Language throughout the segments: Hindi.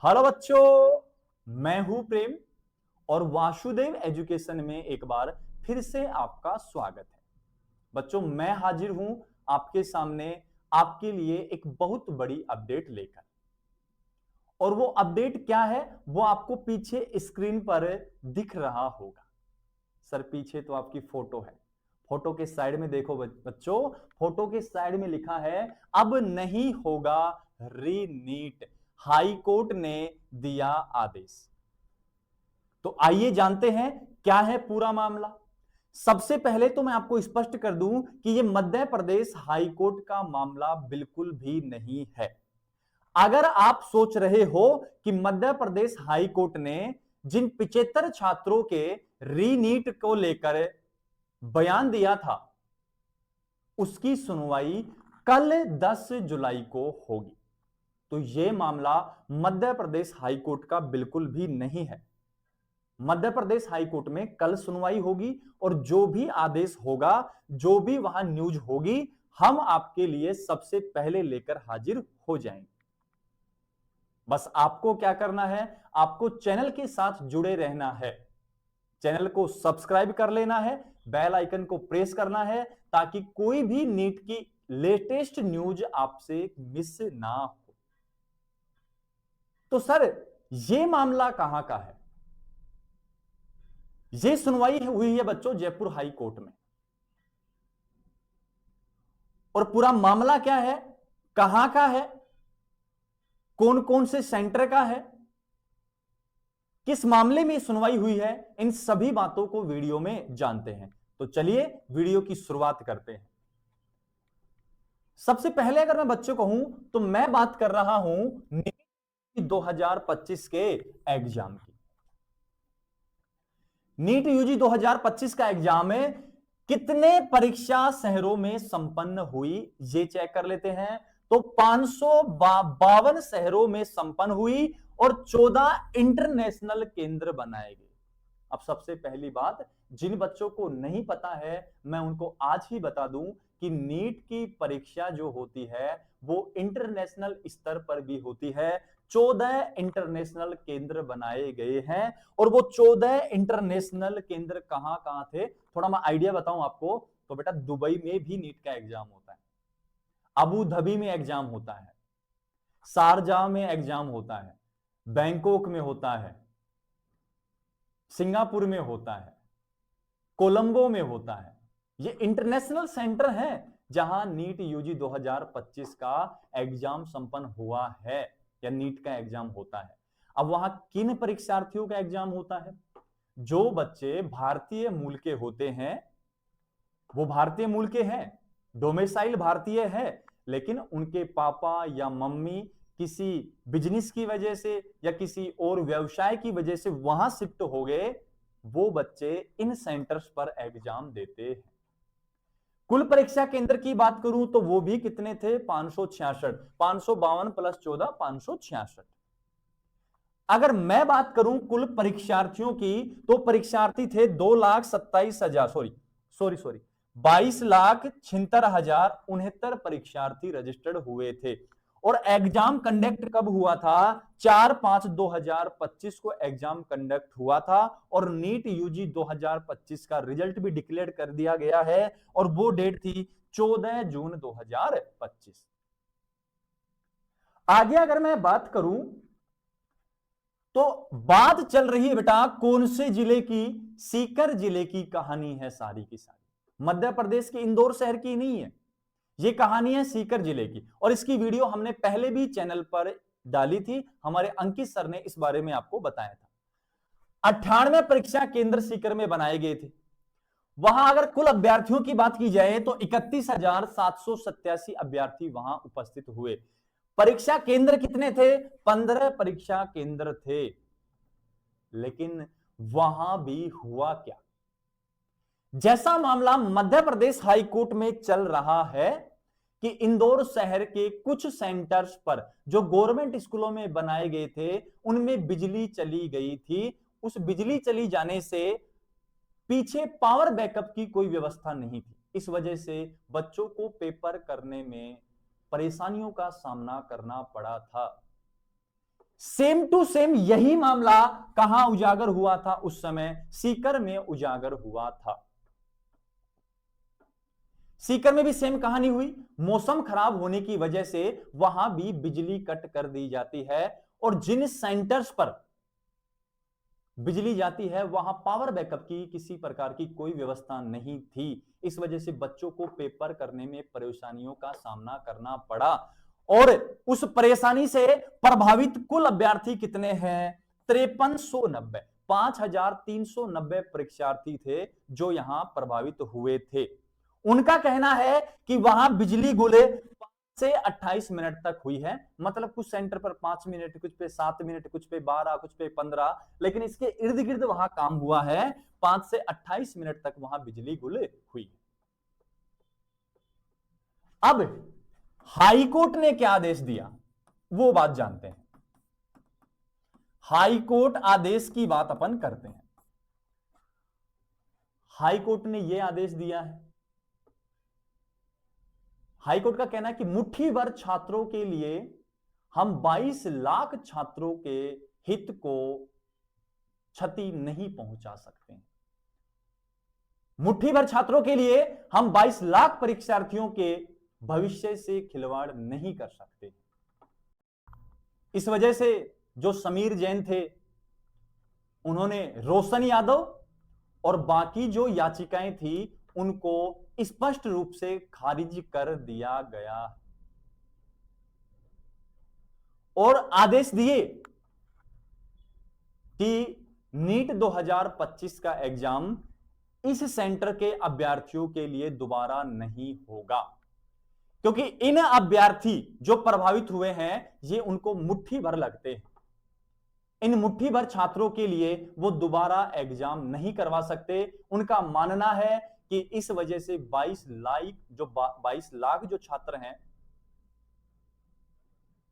हेलो बच्चों, मैं हूं प्रेम और वासुदेव एजुकेशन में एक बार फिर से आपका स्वागत है। बच्चों, मैं हाजिर हूं आपके सामने आपके लिए एक बहुत बड़ी अपडेट लेकर। और वो अपडेट क्या है वो आपको पीछे स्क्रीन पर दिख रहा होगा। सर, पीछे तो आपकी फोटो है। फोटो के साइड में देखो बच्चों, फोटो के साइड में लिखा है अब नहीं होगा रीनीट, हाई कोर्ट ने दिया आदेश। तो आइए जानते हैं क्या है पूरा मामला। सबसे पहले तो मैं आपको स्पष्ट कर दूं कि यह मध्य प्रदेश हाई कोर्ट का मामला बिल्कुल भी नहीं है। अगर आप सोच रहे हो कि मध्य प्रदेश हाई कोर्ट ने जिन 75 छात्रों के रीनीट को लेकर बयान दिया था उसकी सुनवाई कल 10 जुलाई को होगी, तो यह मामला मध्य प्रदेश हाई कोर्ट का बिल्कुल भी नहीं है। मध्य प्रदेश हाई कोर्ट में कल सुनवाई होगी और जो भी आदेश होगा, जो भी वहां न्यूज होगी, हम आपके लिए सबसे पहले लेकर हाजिर हो जाएंगे। बस आपको क्या करना है, आपको चैनल के साथ जुड़े रहना है, चैनल को सब्सक्राइब कर लेना है, बेल आइकन को प्रेस करना है ताकि कोई भी नीट की लेटेस्ट न्यूज आपसे मिस ना हो। तो सर, यह मामला कहां का है? यह सुनवाई हुई है बच्चों जयपुर हाई कोर्ट में। और पूरा मामला क्या है, कहां का है, कौन कौन से सेंटर का है, किस मामले में सुनवाई हुई है, इन सभी बातों को वीडियो में जानते हैं। तो चलिए वीडियो की शुरुआत करते हैं। सबसे पहले अगर मैं बच्चों कहूं तो मैं बात कर रहा हूं नीट 2025 के एग्जाम की। नीट यूजी 2025 का एग्जाम है, कितने परीक्षा शहरों में संपन्न हुई ये चेक कर लेते हैं। तो 552 शहरों में संपन्न हुई और 14 इंटरनेशनल केंद्र बनाए गए। अब सबसे पहली बात, जिन बच्चों को नहीं पता है मैं उनको आज ही बता दूं कि नीट की परीक्षा जो होती है वो इंटरनेशनल स्तर पर भी होती है। 14 इंटरनेशनल केंद्र बनाए गए हैं और वो 14 इंटरनेशनल केंद्र कहां कहां थे, थोड़ा मैं आइडिया बताऊं आपको। तो बेटा, दुबई में भी नीट का एग्जाम होता है, अबू धाबी में एग्जाम होता है, शारजाह में एग्जाम होता है, बैंकॉक में होता है, सिंगापुर में होता है, कोलंबो में होता है। ये इंटरनेशनल सेंटर है जहां नीट यूजी 2025 का एग्जाम संपन्न हुआ है या नीट का एग्जाम होता है। अब वहां किन परीक्षार्थियों का एग्जाम होता है? जो बच्चे भारतीय मूल के होते हैं, वो भारतीय मूल के हैं, डोमिसाइल भारतीय है, लेकिन उनके पापा या मम्मी किसी बिजनेस की वजह से या किसी और व्यवसाय की वजह से वहां शिफ्ट हो गए, वो बच्चे इन सेंटर्स पर एग्जाम देते हैं। कुल परीक्षा केंद्र की बात करूं तो वो भी कितने थे? 566। 552 प्लस 14, 566। अगर मैं बात करूं कुल परीक्षार्थियों की तो परीक्षार्थी थे 2,27,000, सॉरी 22,76,069 परीक्षार्थी रजिस्टर्ड हुए थे। और एग्जाम कंडक्ट कब हुआ था? 4/5/2025 को एग्जाम कंडक्ट हुआ था और नीट यूजी 2025 का रिजल्ट भी डिक्लेयर कर दिया गया है और वो डेट थी 14 जून 2025। आगे अगर मैं बात करूं तो बात चल रही है बेटा कौन से जिले की? सीकर जिले की कहानी है सारी की सारी, मध्य प्रदेश के इंदौर शहर की नहीं है। ये कहानी है सीकर जिले की और इसकी वीडियो हमने पहले भी चैनल पर डाली थी, हमारे अंकित सर ने इस बारे में आपको बताया था। 98 परीक्षा केंद्र सीकर में बनाए गए थे। वहां अगर कुल अभ्यर्थियों की बात की जाए तो 31,787 अभ्यर्थी वहां उपस्थित हुए। परीक्षा केंद्र कितने थे? 15 परीक्षा केंद्र थे। लेकिन वहां भी हुआ क्या? जैसा मामला मध्य प्रदेश हाई कोर्ट में चल रहा है कि इंदौर शहर के कुछ सेंटर्स पर जो गवर्नमेंट स्कूलों में बनाए गए थे उनमें बिजली चली गई थी। उस बिजली चली जाने से पीछे पावर बैकअप की कोई व्यवस्था नहीं थी। इस वजह से बच्चों को पेपर करने में परेशानियों का सामना करना पड़ा था। सेम टू सेम यही मामला कहां उजागर हुआ था उस समय? सीकर में उजागर हुआ था। सीकर में भी सेम कहानी हुई। मौसम खराब होने की वजह से वहां भी बिजली कट कर दी जाती है, और जिन सेंटर्स पर बिजली जाती है वहां पावर बैकअप की किसी प्रकार की कोई व्यवस्था नहीं थी। इस वजह से बच्चों को पेपर करने में परेशानियों का सामना करना पड़ा। और उस परेशानी से प्रभावित कुल अभ्यर्थी कितने हैं? 5390, 5390 परीक्षार्थी थे जो यहां प्रभावित हुए थे। उनका कहना है कि वहां बिजली गुल से 28 मिनट तक हुई है। मतलब कुछ सेंटर पर 5 मिनट, कुछ पे 7 मिनट, कुछ पे 12, कुछ पे 15, लेकिन इसके इर्द गिर्द वहां काम हुआ है। 5 से 28 मिनट तक वहां बिजली गुल हुई। अब हाईकोर्ट ने क्या आदेश दिया वो बात जानते हैं। हाईकोर्ट आदेश की बात अपन करते हैं। हाईकोर्ट ने यह आदेश दिया है, हाईकोर्ट का कहना है कि मुट्ठी भर छात्रों के लिए हम 22 लाख छात्रों के हित को क्षति नहीं पहुंचा सकते। मुट्ठी भर छात्रों के लिए हम 22 लाख परीक्षार्थियों के भविष्य से खिलवाड़ नहीं कर सकते। इस वजह से जो समीर जैन थे उन्होंने रोशन यादव और बाकी जो याचिकाएं थी उनको स्पष्ट रूप से खारिज कर दिया गया और आदेश दिए कि नीट 2025 का एग्जाम इस सेंटर के अभ्यर्थियों के लिए दोबारा नहीं होगा, क्योंकि इन अभ्यर्थी जो प्रभावित हुए हैं ये उनको मुट्ठी भर लगते हैं। इन मुट्ठी भर छात्रों के लिए वो दोबारा एग्जाम नहीं करवा सकते। उनका मानना है कि इस वजह से 22 लाख जो छात्र हैं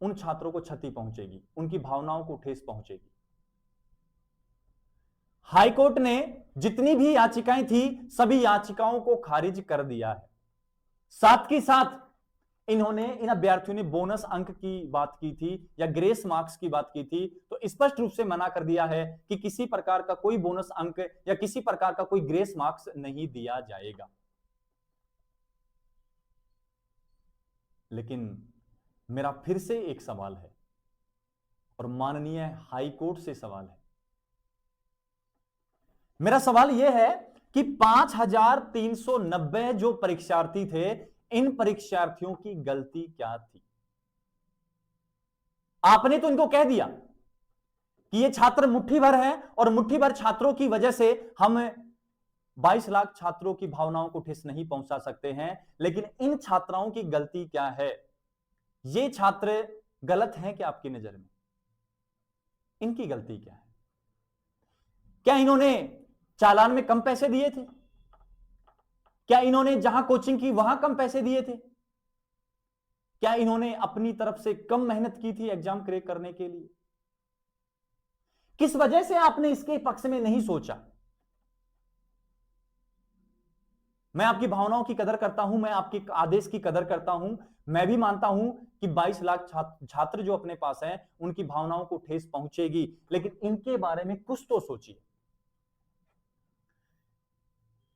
उन छात्रों को क्षति पहुंचेगी, उनकी भावनाओं को ठेस पहुंचेगी। हाईकोर्ट ने जितनी भी याचिकाएं थी सभी याचिकाओं को खारिज कर दिया है। साथ ही साथ इन्होंने इन अभ्यर्थियों ने बोनस अंक की बात की थी या ग्रेस मार्क्स की बात की थी, तो स्पष्ट रूप से मना कर दिया है कि किसी प्रकार का कोई बोनस अंक या किसी प्रकार का कोई ग्रेस मार्क्स नहीं दिया जाएगा। लेकिन मेरा फिर से एक सवाल है और माननीय हाईकोर्ट से सवाल है। मेरा सवाल यह है कि 5390 जो परीक्षार्थी थे, इन परीक्षार्थियों की गलती क्या थी? आपने तो इनको कह दिया कि ये छात्र मुट्ठी भर हैं और मुट्ठी भर छात्रों की वजह से हम 22 लाख छात्रों की भावनाओं को ठेस नहीं पहुंचा सकते हैं, लेकिन इन छात्राओं की गलती क्या है? ये छात्र गलत हैं क्या आपकी नजर में? इनकी गलती क्या है? क्या इन्होंने चालान में कम पैसे दिए थे? क्या इन्होंने जहां कोचिंग की वहां कम पैसे दिए थे? क्या इन्होंने अपनी तरफ से कम मेहनत की थी एग्जाम क्रैक करने के लिए? किस वजह से आपने इसके पक्ष में नहीं सोचा? मैं आपकी भावनाओं की कदर करता हूं, मैं आपके आदेश की कदर करता हूं। मैं भी मानता हूं कि 22 लाख छात्र जो अपने पास हैं उनकी भावनाओं को ठेस पहुंचेगी, लेकिन इनके बारे में कुछ तो सोचिए।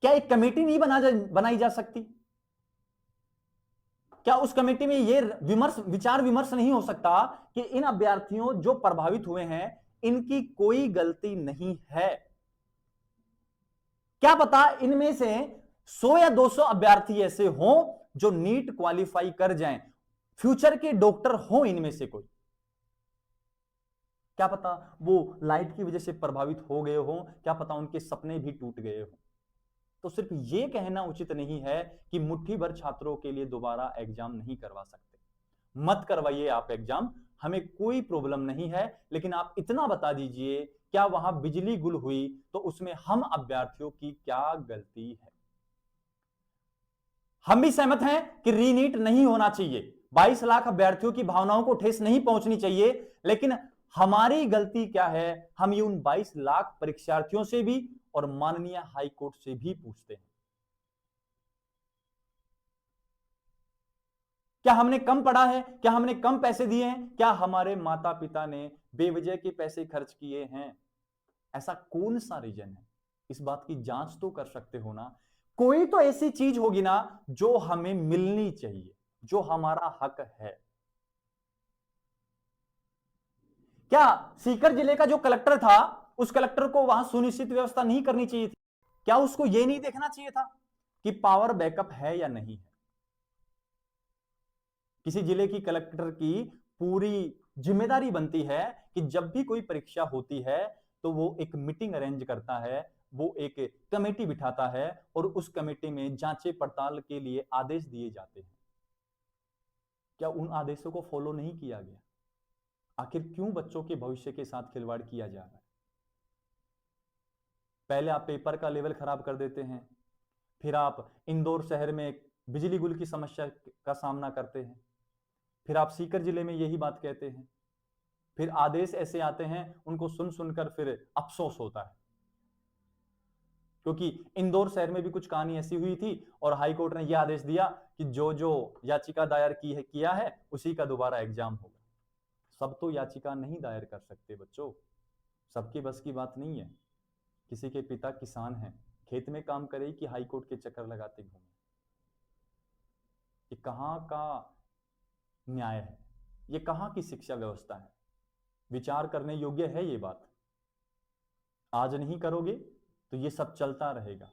क्या एक कमेटी नहीं बनाई जा सकती? क्या उस कमेटी में यह विचार विमर्श नहीं हो सकता कि इन अभ्यर्थियों जो प्रभावित हुए हैं इनकी कोई गलती नहीं है? क्या पता इनमें से 100 या 200 अभ्यर्थी ऐसे हों जो नीट क्वालिफाई कर जाएं, फ्यूचर के डॉक्टर हों इनमें से कोई। क्या पता वो लाइट की वजह से प्रभावित हो गए हों, क्या पता उनके सपने भी टूट गए हों। तो सिर्फ यह कहना उचित नहीं है कि मुट्ठी भर छात्रों के लिए दोबारा एग्जाम नहीं करवा सकते। मत करवाइए आप एग्जाम, हमें कोई प्रॉब्लम नहीं है, लेकिन आप इतना बता दीजिए क्या वहां बिजली गुल हुई तो उसमें हम अभ्यर्थियों की क्या गलती है? हम भी सहमत हैं कि रीनीट नहीं होना चाहिए, 22 लाख अभ्यर्थियों की भावनाओं को ठेस नहीं पहुंचनी चाहिए, लेकिन हमारी गलती क्या है हम ये उन 22 लाख परीक्षार्थियों से भी और माननीय हाईकोर्ट से भी पूछते हैं। क्या हमने कम पढ़ा है? क्या हमने कम पैसे दिए हैं? क्या हमारे माता पिता ने बेवजह के पैसे खर्च किए हैं? ऐसा कौन सा रीजन है? इस बात की जांच तो कर सकते हो ना। कोई तो ऐसी चीज होगी ना जो हमें मिलनी चाहिए, जो हमारा हक है। क्या सीकर जिले का जो कलेक्टर था, उस कलेक्टर को वहां सुनिश्चित व्यवस्था नहीं करनी चाहिए थी? क्या उसको यह नहीं देखना चाहिए था कि पावर बैकअप है या नहीं है? किसी जिले की कलेक्टर की पूरी जिम्मेदारी बनती है कि जब भी कोई परीक्षा होती है तो वो एक मीटिंग अरेंज करता है, वो एक कमेटी बिठाता है और उस कमेटी में जांचे पड़ताल के लिए आदेश दिए जाते हैं। क्या उन आदेशों को फॉलो नहीं किया गया? आखिर क्यों बच्चों के भविष्य के साथ खिलवाड़ किया जा रहा है? पहले आप पेपर का लेवल खराब कर देते हैं, फिर आप इंदौर शहर में बिजली गुल की समस्या का सामना करते हैं, फिर आप सीकर जिले में यही बात कहते हैं, फिर आदेश ऐसे आते हैं उनको सुन सुनकर फिर अफसोस होता है। क्योंकि इंदौर शहर में भी कुछ कहानी ऐसी हुई थी और हाई कोर्ट ने यह आदेश दिया कि जो जो याचिका दायर किया है उसी का दोबारा एग्जाम होगा। सब तो याचिका नहीं दायर कर सकते बच्चों, सबके बस की बात नहीं है। किसी के पिता किसान हैं, खेत में काम करे कि हाई कोर्ट के चक्कर लगाते घूमे? ये कहां का न्याय है? ये कहां की शिक्षा व्यवस्था है? विचार करने योग्य है ये बात। आज नहीं करोगे तो ये सब चलता रहेगा,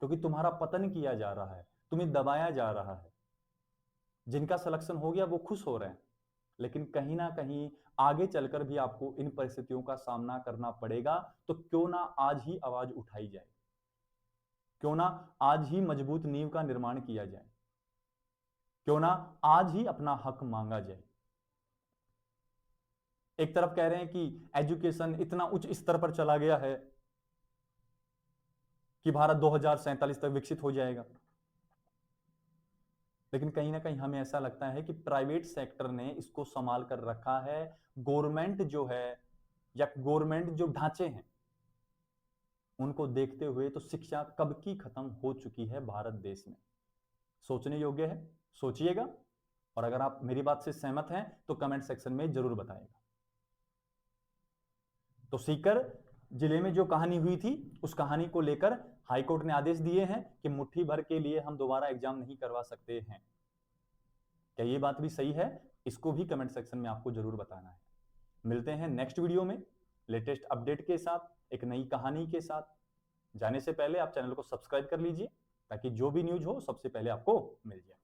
क्योंकि तुम्हारा पतन किया जा रहा है, तुम्हें दबाया जा रहा है। जिनका सिलेक्शन हो गया वो खुश हो रहे हैं, लेकिन कहीं ना कहीं आगे चलकर भी आपको इन परिस्थितियों का सामना करना पड़ेगा। तो क्यों ना आज ही आवाज उठाई जाए, क्यों ना आज ही मजबूत नींव का निर्माण किया जाए, क्यों ना आज ही अपना हक मांगा जाए। एक तरफ कह रहे हैं कि एजुकेशन इतना उच्च स्तर पर चला गया है कि भारत 2047 तक विकसित हो जाएगा, लेकिन कहीं ना कहीं हमें ऐसा लगता है कि प्राइवेट सेक्टर ने इसको संभाल कर रखा है। गवर्नमेंट जो है या गवर्नमेंट जो ढांचे हैं उनको देखते हुए तो शिक्षा कब की खत्म हो चुकी है भारत देश में। सोचने योग्य है, सोचिएगा। और अगर आप मेरी बात से सहमत हैं तो कमेंट सेक्शन में जरूर बताइएगा। तो सीकर जिले में जो कहानी हुई थी उस कहानी को लेकर हाईकोर्ट ने आदेश दिए हैं कि मुट्ठी भर के लिए हम दोबारा एग्जाम नहीं करवा सकते हैं। क्या ये बात भी सही है? इसको भी कमेंट सेक्शन में आपको जरूर बताना है। मिलते हैं नेक्स्ट वीडियो में लेटेस्ट अपडेट के साथ, एक नई कहानी के साथ। जाने से पहले आप चैनल को सब्सक्राइब कर लीजिए ताकि जो भी न्यूज हो सबसे पहले आपको मिल जाए।